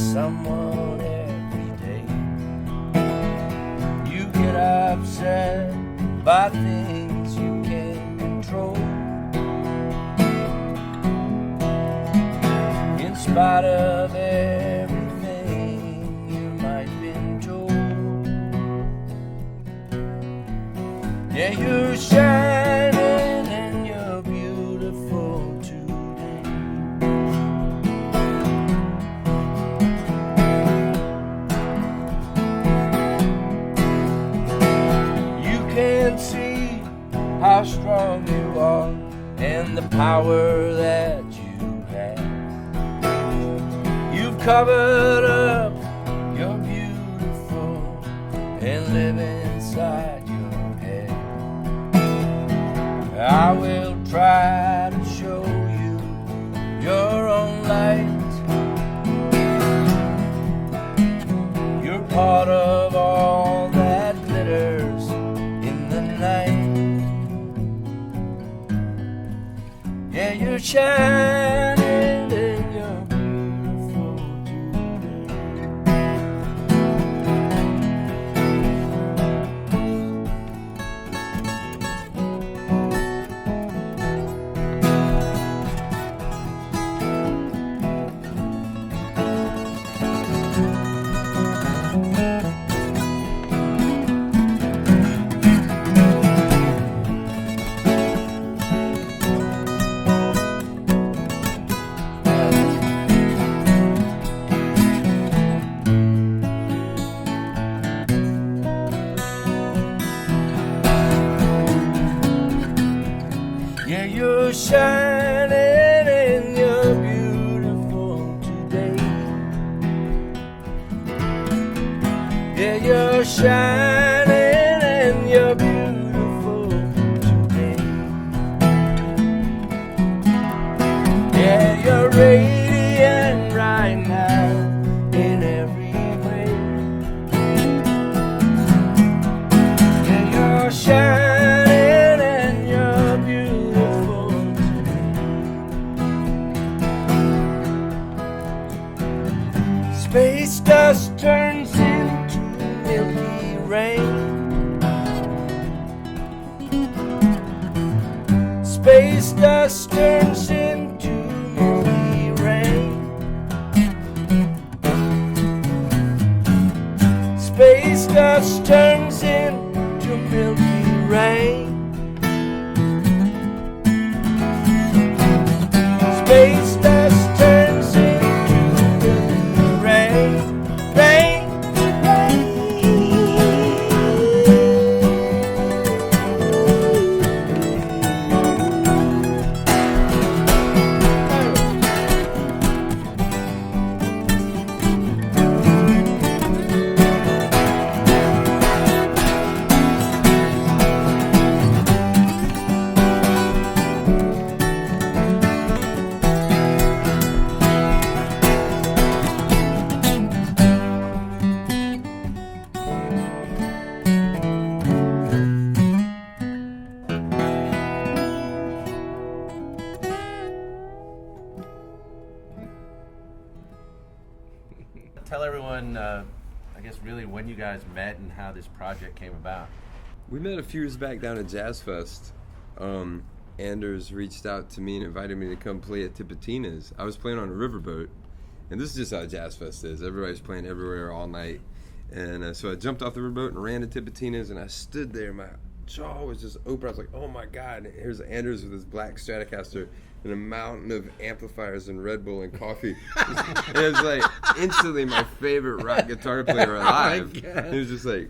someone every day. You get upset by things you can't control. In spite of everything you might been told. Yeah, you're shining and you're beautiful today. You can see how strong you are and the power that you have. You've covered up, you're beautiful and live inside your head. I will try to show you your own light. You're part of all that glitters in the night. Yeah, you're shining and you're beautiful Yeah, you're shining and you're beautiful today. Yeah, you're shining and you're beautiful today. Yeah, you're radiant right now in every way. Yeah, you're shining. Space dust turns into milky rain. Space dust turns into milky rain. Space dust turns into milky rain. Space dust turns into Tell everyone, I guess, really when you guys met and how this project came about. We met a few years back down at Jazz Fest. Anders reached out to me and invited me to come play at Tipitina's. I was playing on a riverboat, and this is just how Jazz Fest is. Everybody's playing everywhere all night. And so I jumped off the riverboat and ran to Tipitina's, and I stood there. My jaw was just open. I was like, oh my God. And here's Anders with his black Stratocaster and a mountain of amplifiers and Red Bull and coffee. And it was like instantly my favorite rock guitar player alive. It was just like,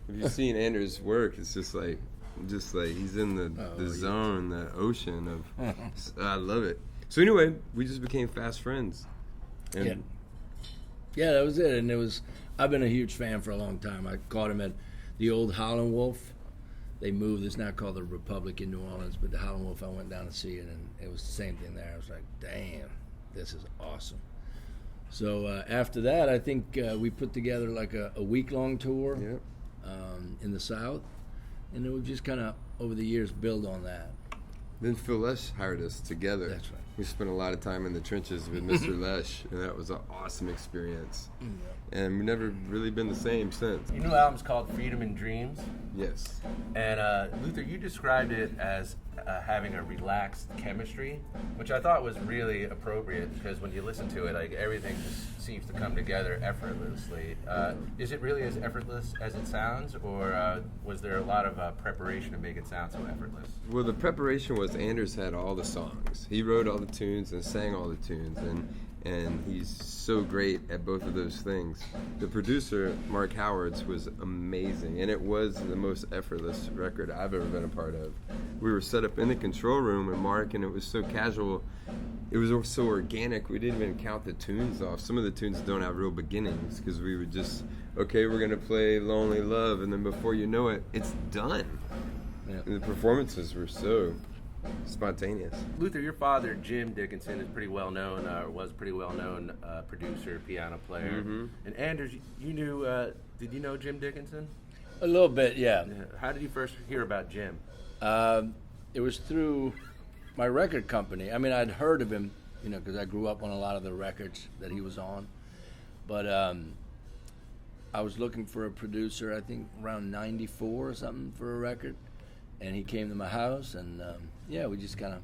if you've seen Anders' work, it's just like he's in the zone, the ocean of. I love it. So anyway, we just became fast friends. And yeah, that was it. And it was. I've been a huge fan for a long time. I caught him at the old Howlin' Wolf. They moved. It's now called the Republic in New Orleans, but the Howlin' Wolf, I went down to see it, and it was the same thing there. I was like, damn, this is awesome. So after that, I think we put together like a week-long tour in the South, and then we've just kind of, over the years, build on that. Then Phil Lesh hired us together. That's right. We spent a lot of time in the trenches with Mr. Lesh, and that was an awesome experience. And we've never really been the same since. Your new album's called Freedom and Dreams. Yes. And Luther, you described it as having a relaxed chemistry, which I thought was really appropriate because when you listen to it, like everything just seems to come together effortlessly. Is it really as effortless as it sounds, or was there a lot of preparation to make it sound so effortless? Well, the preparation was Anders had all the songs. He wrote all the tunes and sang all the tunes, and he's so great at both of those things. The producer, Mark Howards, was amazing, and it was the most effortless record I've ever been a part of. We were set up in the control room with Mark, and it was so casual. It was so organic, we didn't even count the tunes off. Some of the tunes don't have real beginnings, because we would just, okay, we're going to play Lonely Love, and then before you know it, it's done. Yeah. And the performances were so spontaneous. Luther, your father, Jim Dickinson, is pretty well known, was pretty well known producer, piano player. And Anders, you knew, did you know Jim Dickinson? A little bit, yeah. How did you first hear about Jim? It was through my record company. I mean, I'd heard of him, you know, because I grew up on a lot of the records that he was on. But I was looking for a producer, I think around 94 or something, for a record. And he came to my house, and yeah, we just kind of,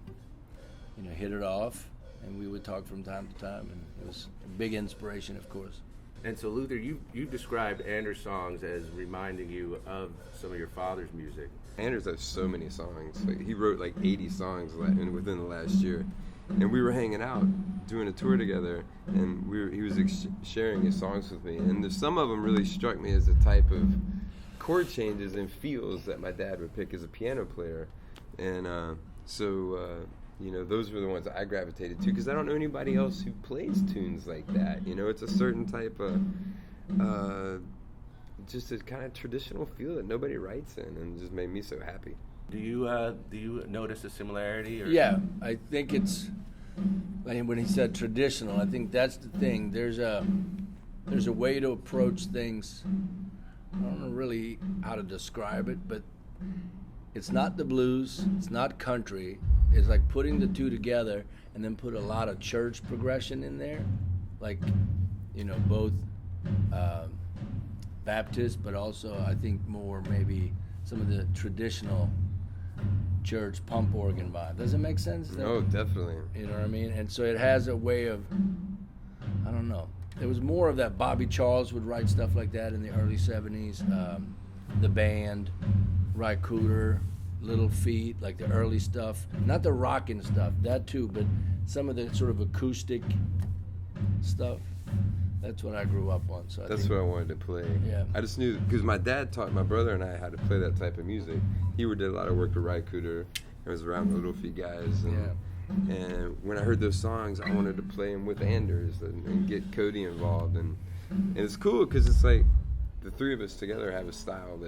you know, hit it off, and we would talk from time to time, and it was a big inspiration, of course. And so, Luther, you described Anders' songs as reminding you of some of your father's music. Anders has so many songs. Like, he wrote like 80 songs within the last year. And we were hanging out, doing a tour together, and he was sharing his songs with me. And some of them really struck me as the type of chord changes and feels that my dad would pick as a piano player. And you know, those were the ones I gravitated to, because I don't know anybody else who plays tunes like that. You know, it's a certain type of just a kind of traditional feel that nobody writes in, and it just made me so happy. Do you notice a similarity? Or? Yeah, I think it's like when he said traditional. I think that's the thing. There's a way to approach things. I don't know really how to describe it, but it's not the blues, it's not country. It's like putting the two together and then put a lot of church progression in there, like, you know, both Baptist, but also I think more maybe some of the traditional church pump organ vibe. Does it make sense? Oh, definitely. You know what I mean? And so it has a way of, I don't know. There was more of that. Bobby Charles would write stuff like that in the early 70s. The band, Ry Cooder, Little Feat, like the early stuff. Not the rockin' stuff, that too, but some of the sort of acoustic stuff. That's what I grew up on. So That's what I wanted to play. Yeah. I just knew, because my dad taught my brother and I how to play that type of music. He did a lot of work with Ry Cooder. I was around the Little Feat guys. And when I heard those songs, I wanted to play them with Anders and get Cody involved. And it's cool because it's like the three of us together have a style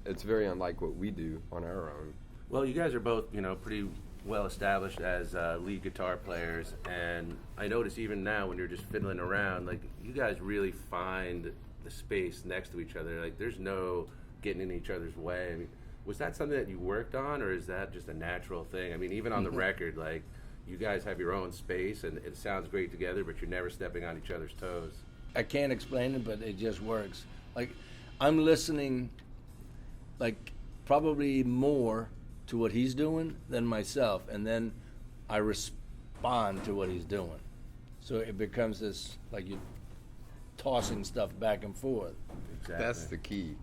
it's very unlike what we do on our own. Well, you guys are both, you know, pretty well established as lead guitar players, and I notice even now when you're just fiddling around, like, you guys really find the space next to each other. Like, there's no getting in each other's way. I mean, was that something that you worked on, or is that just a natural thing? I mean, even on the record, like, you guys have your own space, and it sounds great together, but you're never stepping on each other's toes. I can't explain it, but it just works. Like, I'm listening, like, probably more to what he's doing than myself, and then I respond to what he's doing. So it becomes this, like, you're tossing stuff back and forth. Exactly. That's the key.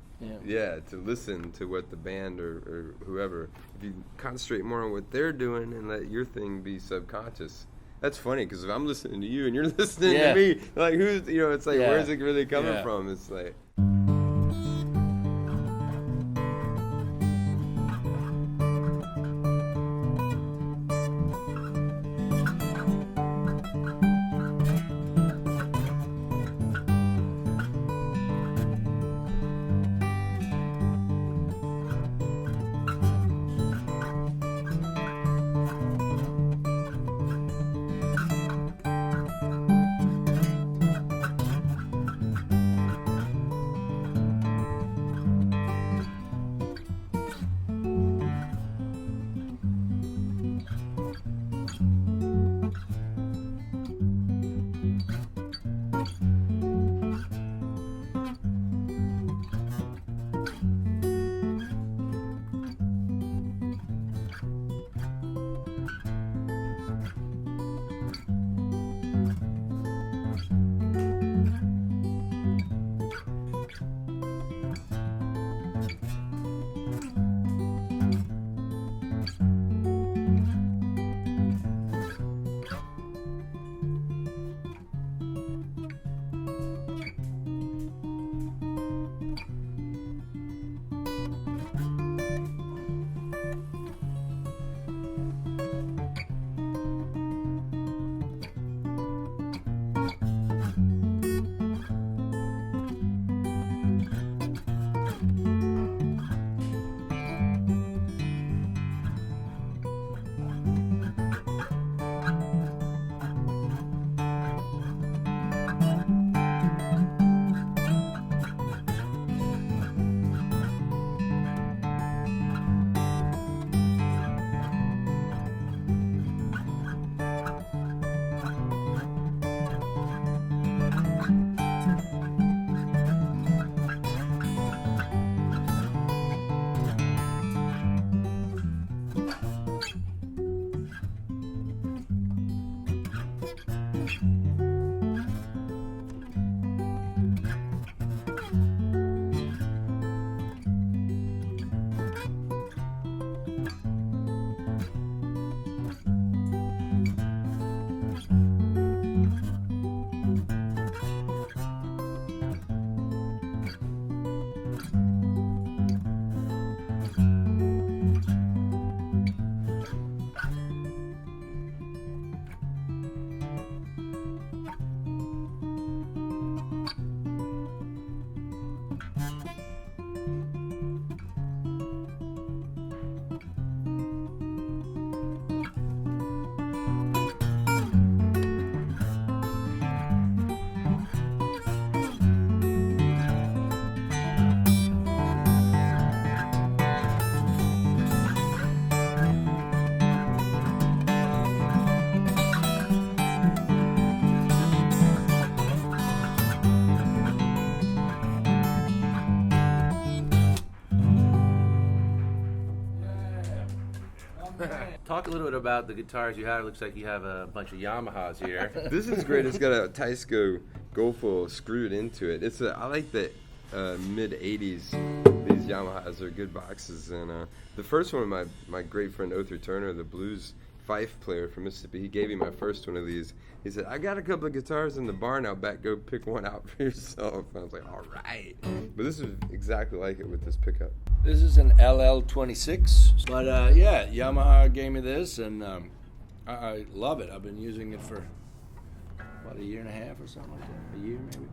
Yeah, to listen to what the band or whoever, if you concentrate more on what they're doing and let your thing be subconscious. That's funny, because if I'm listening to you and you're listening to me, like, who's, you know, it's like, where's it really coming from? It's like... Talk a little bit about the guitars you have. It looks like you have a bunch of Yamahas here. This is great. It's got a Teisco Goldfoil screwed into it. I like the mid 80s. These Yamahas are good boxes. And the first one, my great friend Othar Turner, the blues fife player from Mississippi, he gave me my first one of these. He said, I got a couple of guitars in the barn out back. Go pick one out for yourself. And I was like, all right. But this is exactly like it with this pickup. This is an LL26, but yeah, Yamaha gave me this, and I love it. I've been using it for about a year and a half or something like that. A year maybe.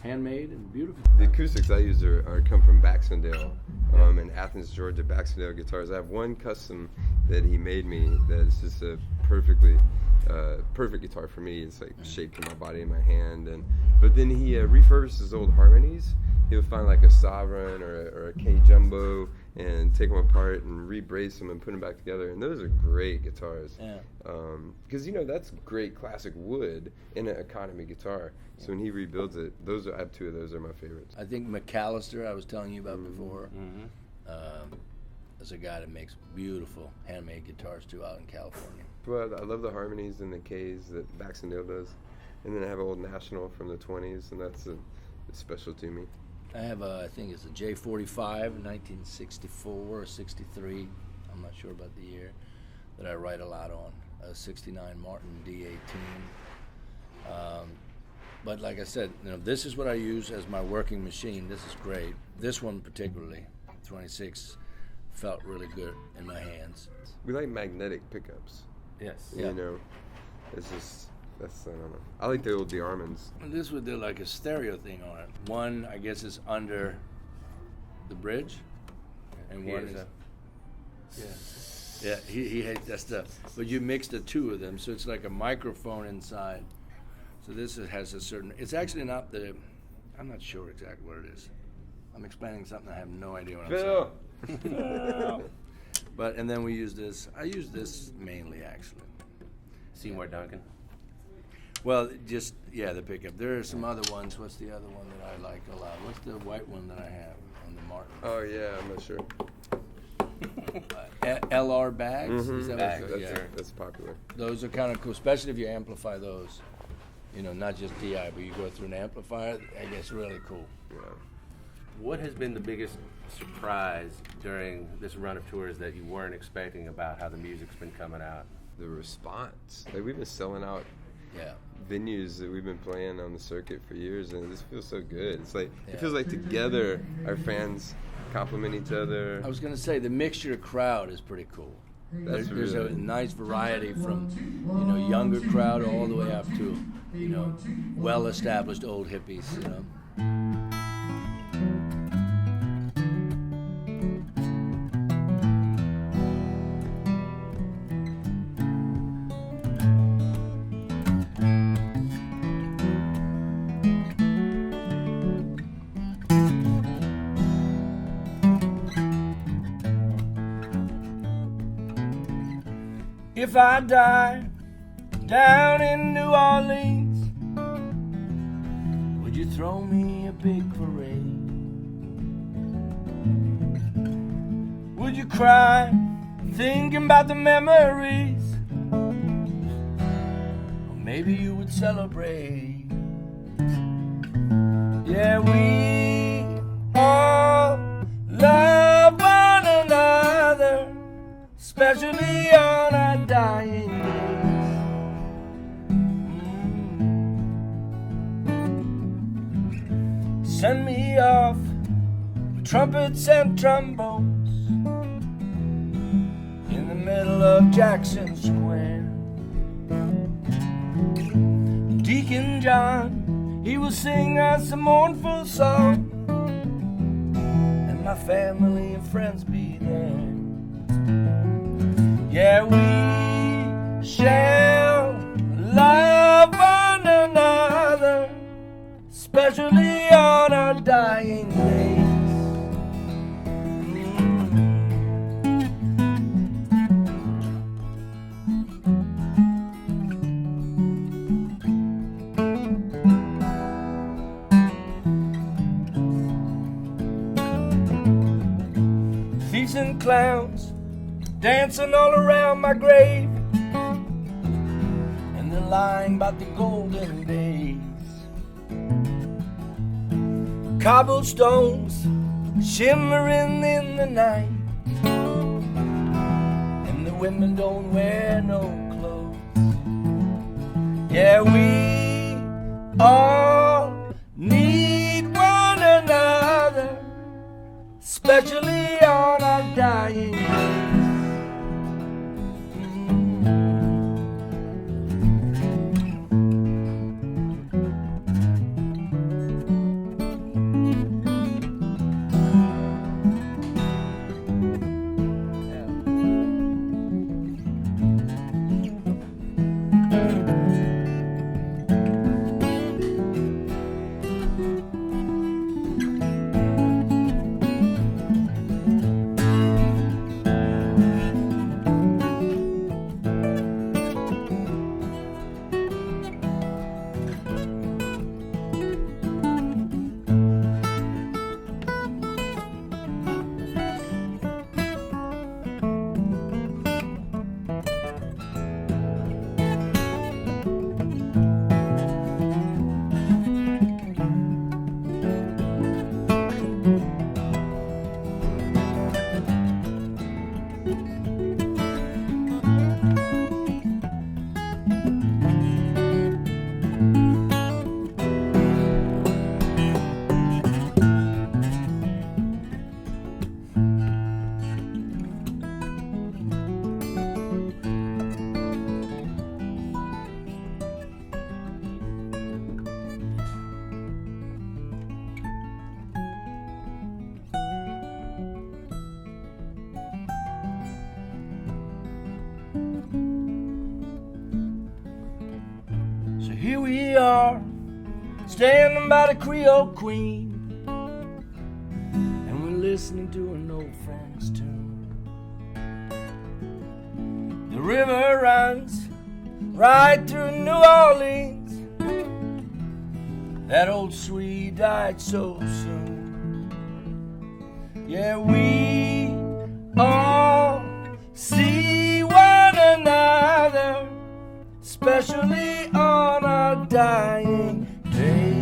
Handmade and beautiful. The acoustics I use come from Baxendale in Athens, Georgia. Baxendale guitars. I have one custom that he made me that is just a perfect guitar for me. It's like shaped to my body and my hand. But then he refurbishes old harmonies. He'll find like a Sovereign or a K Jumbo and take them apart and re-brace them and put them back together. And those are great guitars. Yeah. Because that's great classic wood in an economy guitar. So when he rebuilds it, I have two of those are my favorites. I think McAllister, I was telling you about before, is a guy that makes beautiful handmade guitars too out in California. Well, I love the harmonies and the Ks that Baxendale does. And then I have an old National from the 20s, and that's special to me. I have I think it's a J45, 1964 or 63. I'm not sure about the year, that I write a lot on. A 69 Martin D18. But like I said, this is what I use as my working machine. This is great. This one particularly, 26, felt really good in my hands. We like magnetic pickups. Yes. You know, it's just, I don't know. I like the old DeArmonds. This would do like a stereo thing on it. One, I guess, is under the bridge, and one is... Yeah, he hates that stuff. But you mix the two of them, so it's like a microphone inside. So this has a certain... It's actually not the... I'm not sure exactly what it is. I'm explaining something I have no idea what I'm saying. But, and then we use this. I use this mainly, actually. Seymour Duncan. Well, just, the pickup. There are some other ones. What's the other one that I like a lot? What's the white one that I have on the Martin? Oh, yeah, I'm not sure. LR bags? Is that that's popular. Those are kind of cool, especially if you amplify those. Not just DI, but you go through an amplifier. I guess really cool. Yeah. What has been the biggest surprise during this run of tours that you weren't expecting about how the music's been coming out? The response. Like, we've been selling out Yeah. venues that we've been playing on the circuit for years, and this feels so good. It's like it feels like together our fans compliment each other. I was going to say the mixture crowd is pretty cool. There's a nice variety from younger crowd all the way up to well-established old hippies. If I die down in New Orleans, would you throw me a big parade? Would you cry thinking about the memories? Or maybe you would celebrate. Yeah, we all love one another, especially on our dying days. Send me off with trumpets and trombones in the middle of Jackson Square. Deacon John, he will sing us a mournful song, and my family and friends be there. Yeah, we shall love one another, especially on our dying days. Thieves and clowns dancing all around my grave, and they're lying about the golden days. Cobblestones shimmering in the night, and the women don't wear no clothes. Yeah, we all need one another, especially on our dying days. So here we are, standing by the Creole Queen, and we're listening to an old friend's tune. The river runs right through New Orleans. That old Swede died so soon. Yeah, we all see one another, especially on our dying days.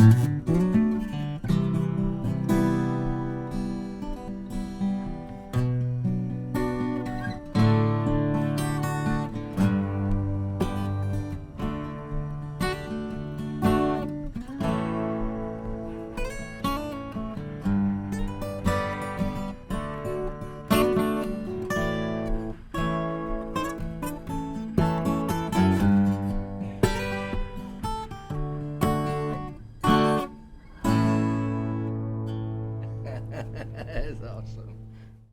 Bye.